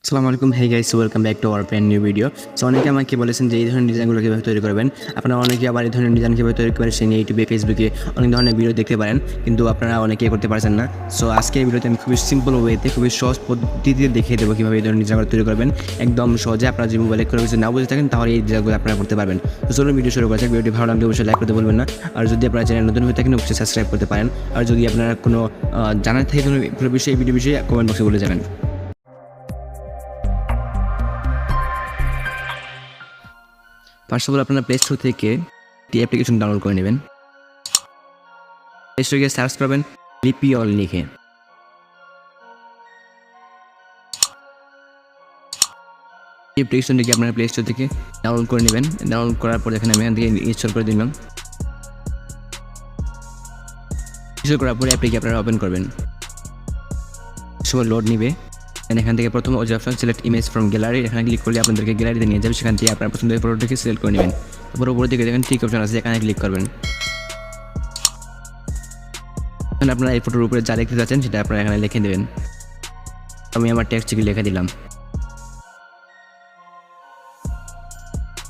আসসালামু আলাইকুম, hey guys, welcome back to our brand new video. So অনেকে আমাকে বলেছেন যে এই ধরনের ডিজাইনগুলো কীভাবে তৈরি করবেন। আপনারা অনেকে আবার এই ধরনের ডিজাইন কীভাবে তৈরি করবেন সেই নিয়ে ইউটিউবে, ফেসবুকে অনেক ধরনের ভিডিও দেখতে পারেন, কিন্তু আপনারা অনেকেই করতে পারছেন না। সো আজকে এই ভিডিওতে আমি খুবই সিম্পল ওয়েতে, খুবই সহজ পদ্ধতিতে দেখিয়ে দেবো কীভাবে এই ধরনের ডিজাইনগুলো তৈরি করবেন একদম সহজে। আপনারা যদি মোবাইলে করে কিছু না বুঝে থাকেন তাহলে এই ডিজাইনগুলো আপনারা করতে পারবেন। তো চলুন ভিডিও শুরু করা যাক। ভিডিওটি ভালো লাগলে অবশ্যই লাইক করতে বলবেন না, আর যদি আপনারা চ্যানেল নতুন হয়ে থাকেন অবশ্যই সাবস্ক্রাইব করতে পারেন। আর যদি আপনারা কোনো জানার থাকে কোনো বিষয়ে, এই ভিডিও বিষয়ে কমেন্ট বক্সে বলে যাবেন। ফার্স্ট অফ অল আপনারা প্লে স্টোর থেকে একটি অ্যাপ্লিকেশন ডাউনলোড করে নেবেন। প্লে স্টোরে গিয়ে সার্চ করবেন লিপি অল লিখে। এই অ্যাপ্লিকেশনটিকে আপনারা প্লে স্টোর থেকে ডাউনলোড করে নেবেন। ডাউনলোড করার পর এখানে আমি এখান থেকে ইনস্টল করে দিলাম। ইনস্টল করার পরে অ্যাপটিকে আপনারা ওপেন করবেন। সময় লোড নিবে। এখান থেকে প্রথম যে option select image from gallery, এখানে ক্লিক করলে আপনাদেরকে গ্যালারিতে নিয়ে যাবে। সেখান থেকে আপনার পছন্দের ফটোটিকে সিলেক্ট করে নেবেন। তারপর উপরের দিকে দেখেন ঠিক অপশন আছে, এখানে ক্লিক করবেন। এখানে আপনারা এই ফটোর উপরে যা লিখতে চাচ্ছেন সেটা আপনারা এখানে লিখে দেবেন। আমি আমার টেক্সটকে লিখে দিলাম।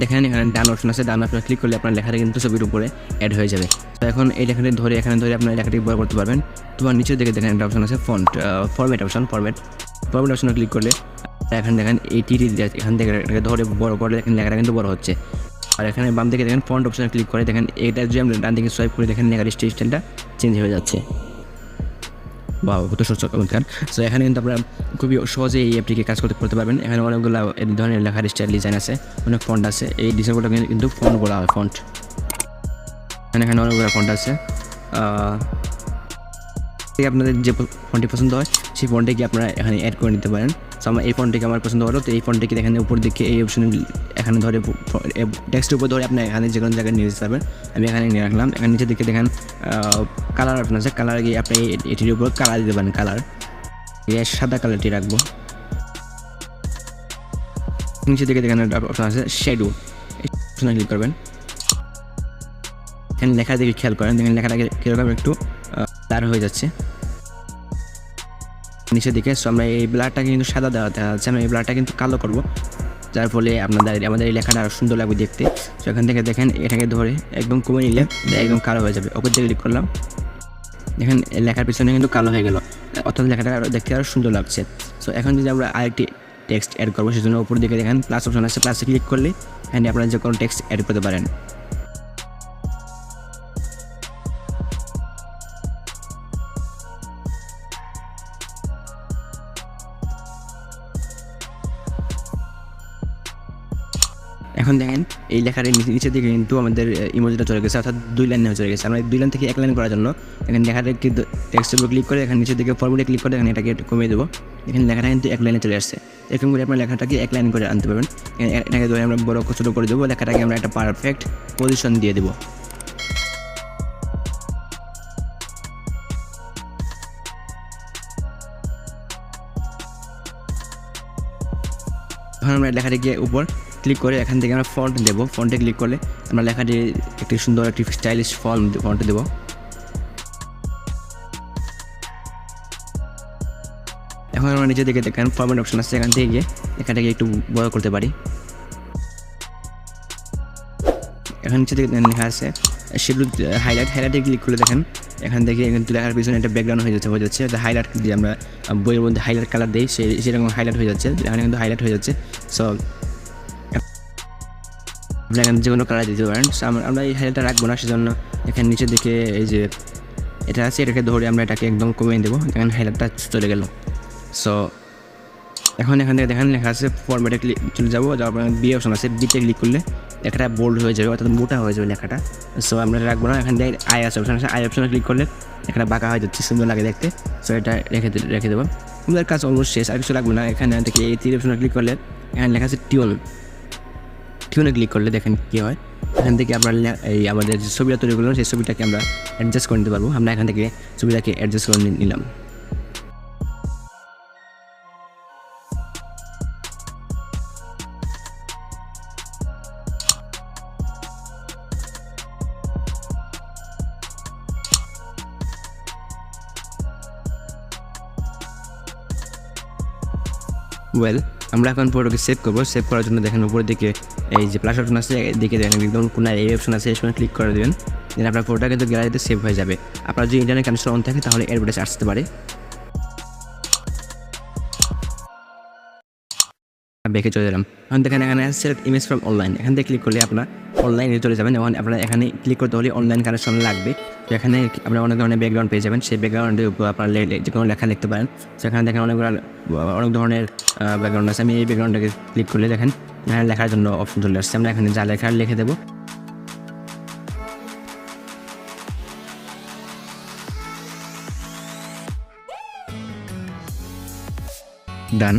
দেখেন এখানে ডান অপশন আছে, ডান অপশনে ক্লিক করলে আপনার লেখাটা কিন্তু ছবির উপরে অ্যাড হয়ে যাবে। তো এখন এই লেখাটি ধরে এখানে আপনার লেখাটি বড় করতে পারবেন। তোমার নিচের দিকে দেখেন একটা অপশন আছে ফরম্যাট অপশনে ক্লিক করলে এখানে দেখেন এখান থেকে এটাকে ধরে বড় করলে দেখেন লেখাটা কিন্তু বড় হচ্ছে। আর এখানে বাম দিকে দেখেন ফন্ট অপশনে ক্লিক করে দেখেন এটা যদি আমরা ডান দিকে সোয়াইপ করে দেখেন লেখার স্টাইলটা চেঞ্জ হয়ে যাচ্ছে। বা কত চমৎকার। সো এখানে কিন্তু আপনারা খুবই সহজে এই অ্যাপটিকে কাজ করতে পারবেন। এখানে অনেকগুলো এই ধরনের লেখার স্টাইল ডিজাইন আছে, অনেক ফন্ট আছে। এই ডিজাইনগুলো কিন্তু ফন্ট বলা হয়, ফন্ট। এখানে অনেকগুলো ফন্ট আছে। আপনাদের যে ফন্টটি পছন্দ হয় সেই ফন্টটিকে আপনারা এখানে অ্যাড করে নিতে পারেন। সো আমার এই ফন্টটিকে আমার পছন্দ হলো, তো এই ফন্টটিকে এখানে উপর দিকে এই অপশন এখানে ধরে টেক্সটের উপর ধরে আপনি এখানে যে কোনো জায়গায় নিয়ে যেতে পারবেন। আমি এখানে নিয়ে রাখলাম। এখানে নিচের দিকে দেখেন কালার অপশন আছে। কালার গিয়ে আপনি এটির উপর কালার দিতে পারেন। কালার সাদা কালারটি রাখবো। নিচের দিকে দেখেন একটা অপশন আছে শ্যাডো, এই অপশনে ক্লিক করবেন। এখানে লেখা দিকে খেয়াল করেন, দেখেন লেখাটাকে কীরকম একটু ব্লার হয়ে যাচ্ছে নিচের দিকে। সো আমরা এই ব্লারটাকে কিন্তু সাদা দেওয়া যাচ্ছে, আমরা এই ব্লারটা কিন্তু কালো করব, যার ফলে আমাদের এই লেখাটা আরও সুন্দর লাগবে দেখতে। সো এখান থেকে দেখেন এটাকে ধরে একদম কমে নিলে একদম কালো হয়ে যাবে। ওপর দিকে ক্লিক করলাম, দেখেন লেখার পিছনে কিন্তু কালো হয়ে গেল, অর্থাৎ লেখাটা দেখতে আরও সুন্দর লাগছে। সো এখন যদি আমরা আরেকটি টেক্সট অ্যাড করবো, সেজন্য উপর দিকে দেখেন প্লাস অপশন আছে, প্লাসে ক্লিক করলে এখানে আপনারা যে কোনো টেক্সট অ্যাড করতে পারেন। এখন দেখেন এই লেখার নিচের দিকে কিন্তু আমাদের ইমোজিটা চলে গেছে, অর্থাৎ 2 লাইনে চলে গেছে। আমরা 2 লাইন থেকে 1 লাইন করার জন্য এখানে লেখাটা কিন্তু টেক্সটের উপর ক্লিক করে এখানে নিচের দিকে ফরম্যাটে ক্লিক করে এখানে এটাকে একটু কমিয়ে দেবো। এখানে লেখাটা কিন্তু 1 লাইনে চলে আসছে। এরকম করে আপনার লেখাটাকে 1 লাইন করে আনতে পারবেন। এটাকে ধরে আমরা বড় ছোটো করে দেবো, লেখাটাকে আমরা একটা পারফেক্ট পজিশন দিয়ে দেবো। এখন আমরা লেখাটিকে উপর ক্লিক করে এখান থেকে আমরা ফন্ট দেবো। ফন্টে ক্লিক করলে আমরা লেখাটি একটি সুন্দর একটি স্টাইলিশ ফন্ট দেবো। এখন আমরা নিচের দিকে দেখেন ফরম্যাট অপশন আছে, এখান থেকে গিয়ে লেখাটাকে একটু বড় করতে পারি। এখান নিচে দিকে লেখা আছে শিডিউল হাইলাইটে ক্লিক করলে দেখেন এখান থেকে কিন্তু লেখার পিছনে একটা ব্যাকগ্রাউন্ড হয়ে যাচ্ছে। হাইলাইট দিয়ে আমরা বইয়ের মধ্যে হাইলাইট কালার দিই, সেরকম হাইলাইট হয়ে যাচ্ছে। এখানে কিন্তু হাইলাইট হয়ে যাচ্ছে। সো আপনি এখানে যে কোনো কালার দিতে পারেন। আমরা এই হাইলাইটটা রাখবো না, সেজন্য এখানে নিচের দিকে এই যে এটা আছে, এটাকে ধরে আমরা এটাকে একদম কমিয়ে দেবো। এখানে হাইলাইটটা চলে গেল। সো এখন এখান থেকে দেখেন লেখা আছে ফরম্যাটে চলে যাবো, যাওয়ার পর বি অপশন আছে, বিতে ক্লিক করলে লেখাটা বোল্ড হয়ে যাবে, অর্থাৎ মোটা হয়ে যাবে লেখাটা। সো আমরা রাখবো না। এখান থেকে আই অপশন আছে, আই অপশনে ক্লিক করলে লেখাটা বাঁকা হয়ে যাচ্ছে, সুন্দর লাগে দেখতে। সো এটা রেখে দেবো। আমাদের কাজ অলমোস্ট শেষ, আর কিছু লাগবে না। এখানে থেকে এই 3 অপশনে ক্লিক করলে এখানে লেখা আছে টিউনে ক্লিক করলে দেখেন কী হয়। এখান থেকে আপনার এই আমাদের যে ছবিটা তৈরি করলাম সেই ছবিটাকে আমরা অ্যাডজাস্ট করে নিতে পারবো। আমরা এখান থেকে ছবিটাকে অ্যাডজাস্ট করে নিলাম। ওয়েল আমরা এখন ফটোকে সেভ করবো। সেভ করার জন্য দেখেন উপরের দিকে এই যে প্লাস অপশন আছে, এদিকে দেখেন একদম কোনো এই অপশন আছে, এই সময় ক্লিক করে দেবেন। দেন আপনার ফটোটা কিন্তু গ্যালারিতে সেভ হয়ে যাবে। আপনার যদি ইন্টারনেট কানেকশন অন থাকে তাহলে অ্যাডভার্টাইজ আসতে পারে। ব্যাকে চলে গেলাম। এখন দেখেন এখানে সিলেক্ট ইমেজ ফ্রম অনলাইন, এখান থেকে ক্লিক করলে আপনার অনলাইনে চলে যাবেন। এবং আপনার এখানে ক্লিক করতে হলে অনলাইন কানেকশন লাগবে। তো এখানে আপনার অনেক ধরনের ব্যাকগ্রাউন্ড পেয়ে যাবেন। সেই ব্যাকগ্রাউন্ডের উপর আপনার যে কোনো লেখা লিখতে পারেন। সেখানে দেখেন অনেক ধরনের ব্যাকগ্রাউন্ড আছে। আমি এই ব্যাকগ্রাউন্ডটাকে ক্লিক করলে দেখেন এখানে লেখার জন্য অপশন চলে আসছে। আমরা এখানে যা লেখার লিখে দেবো। ডান।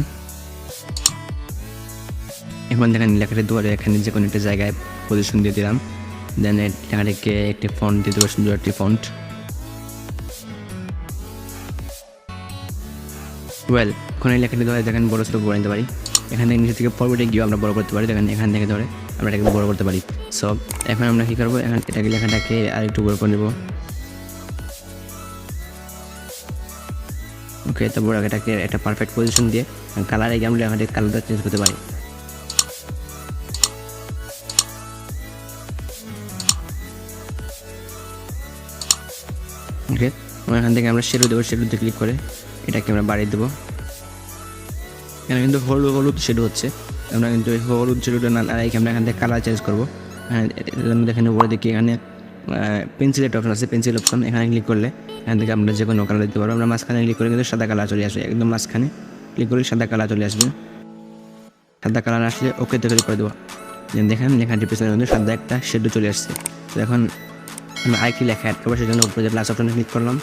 এখন দেখেন লেখাটা দুয়ারে এখানে যে কোনো একটা জায়গায় পজিশন দিয়ে দিলাম। দেন লেখাটাকে একটি ফন্ট দিয়ে দেবো, সুন্দর একটি ফন্ট। এখন এই লেখাটি ধরে দেখেন বড় ছোটো করে নিতে পারি। এখানে নিচে থেকে পরবর্তী গিয়েও আমরা বড় করতে পারি। দেখেন এখান থেকে ধরে আমরা এটাকে বড় করতে পারি। সো এখন আমরা কী করবো, এখন এটাকে লেখাটাকে আরেকটু বড় করে নেবো। ওকে, তারপর এটাকে একটা পারফেক্ট পজিশন দিয়ে কালারে গিয়ে আমরা লেখাটির কালারটা চেঞ্জ করতে পারি। ওকে, এখান থেকে আমরা শেডো দেবো। শেডোতে ক্লিক করে এটাকে আমরা বাড়িয়ে দেবো। এখানে কিন্তু হলুদ শেডো হচ্ছে। আমরা কিন্তু হলুদ শেডোটা না রেখে আমরা এখান থেকে কালার চেঞ্জ করবো। দেখেন উপরে দিকে এখানে পেন্সিল একটা অপশন আছে, পেন্সিল অপশন। এখানে ক্লিক করলে এখান থেকে আমরা যে কোনো কালার দিতে পারবো। আমরা মাঝখানে ক্লিক করে কিন্তু সাদা কালার চলে আসবে। একদম মাঝখানে ক্লিক করলে সাদা কালার চলে আসবে। সাদা কালার আসলে ওকেতে ক্লিক করে দেবো। দেখেন লেখাটির পেছনে কিন্তু সাদা একটা শেডো চলে আসছে। তো এখন আমরা আরেকটি লেখা অ্যাড করবো, সেজন্য উপরে যে প্লাস অপশনে ক্লিক করলাম।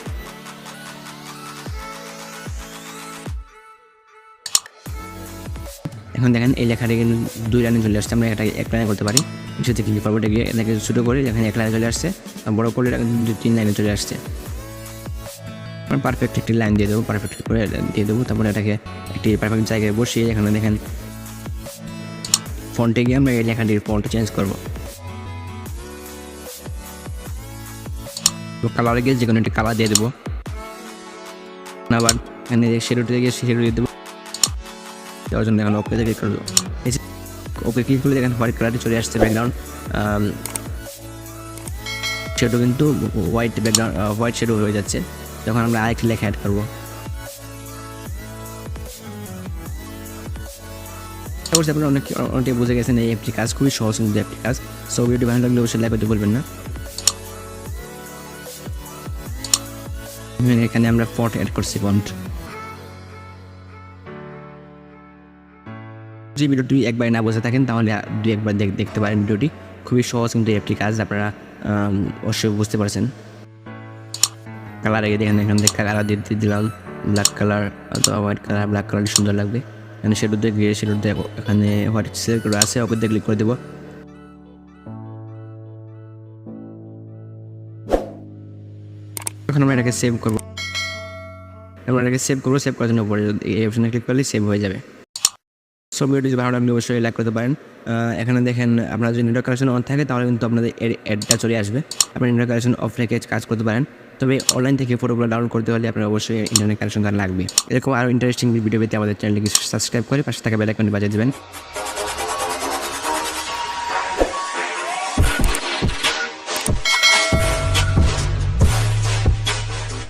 এখন দেখেন এই লেখাটি কিন্তু 2 লাইনে চলে আসছে। আমরা এটা 1 লাইনে করতে পারি। নিচেতে ক্লিক করবো, এটা গিয়ে এটাকে ছোটো করে এখানে 1 লাইনে চলে আসছে। বড় করলে এটা কিন্তু 2-3 লাইনে চলে আসছে। আমরা পারফেক্ট একটি লাইন দিয়ে দেবো, পারফেক্ট করে দিয়ে দেবো। তারপরে এটাকে একটি পারফেক্ট জায়গায় বসিয়ে এখানে দেখেন ফন্টে গিয়ে আমরা এই লেখাটির ফন্ট চেঞ্জ করবো। তো কালারে গিয়ে যে কোনো একটি কালার দিয়ে দেবো। আবার এখানে শেডোতে গিয়ে শেডো দিয়ে দেবো। দেওয়ার জন্য এখন ওকে ক্লিক করবো। ওকে ক্লিক করলে দেখেন হোয়াইট কালারটি চলে আসছে ব্যাকগ্রাউন্ড। শেডো কিন্তু হোয়াইট শেডো হয়ে যাচ্ছে। তখন আমরা আরেকটি লেখা অ্যাড করবো। আপনারা অনেকে বুঝে গেছেন এই একটি কাজ খুবই সহজ কিন্তু একটি কাজ। সো ভিডিওটি ভালো লাগলে অবশ্যই লাইক করতে বলবেন না। এখানে আমরা ফন্ট অ্যাড করছি, ফন্ট। যদি ভিডিওটি একবার না বুঝে থাকেন তাহলে 2-1 বার দেখতে পারেন। ভিডিওটি খুবই সহজ কিন্তু একটি কাজ, আপনারা অবশ্যই বুঝতে পারছেন। কালার আগে দেখেন এখান থেকে কালার দিয়ে দিলাম ব্ল্যাক কালার অথবা হোয়াইট কালার। ব্ল্যাক কালারটি সুন্দর লাগবে। এখানে শেডোতে গিয়ে শেডোতে এখানে হোয়াইট সিলেক্ট করে আছে, ওকে দিয়ে ক্লিক করে দেবো। এখন আমরা এটাকে সেভ করবো। সেভ করার জন্য উপরে এই অপশনে ক্লিক করলে সেভ হয়ে যাবে। সো ভিডিওটি যদি ভালো লাগলে অবশ্যই লাইক করতে পারেন। এখানে দেখেন আপনার যদি নেটওয়ার্ক কানেকশন অন থাকে তাহলে কিন্তু আপনাদের অ্যাডটা চলে আসবে। আপনি নেটওয়ার্ক কানেকশন অফ রেখে কাজ করতে পারেন। তবে অনলাইন থেকে ফটোগুলো ডাউনলোড করতে হলে আপনার অবশ্যই ইন্টারনেট কানেকশন লাগবে। এরকম আরও ইন্টারেস্টিং ভিডিও পেতে আমাদের চ্যানেলটিকে সাবস্ক্রাইব করে পাশে থাকা বেল আইকনটি বাজিয়ে দেবেন।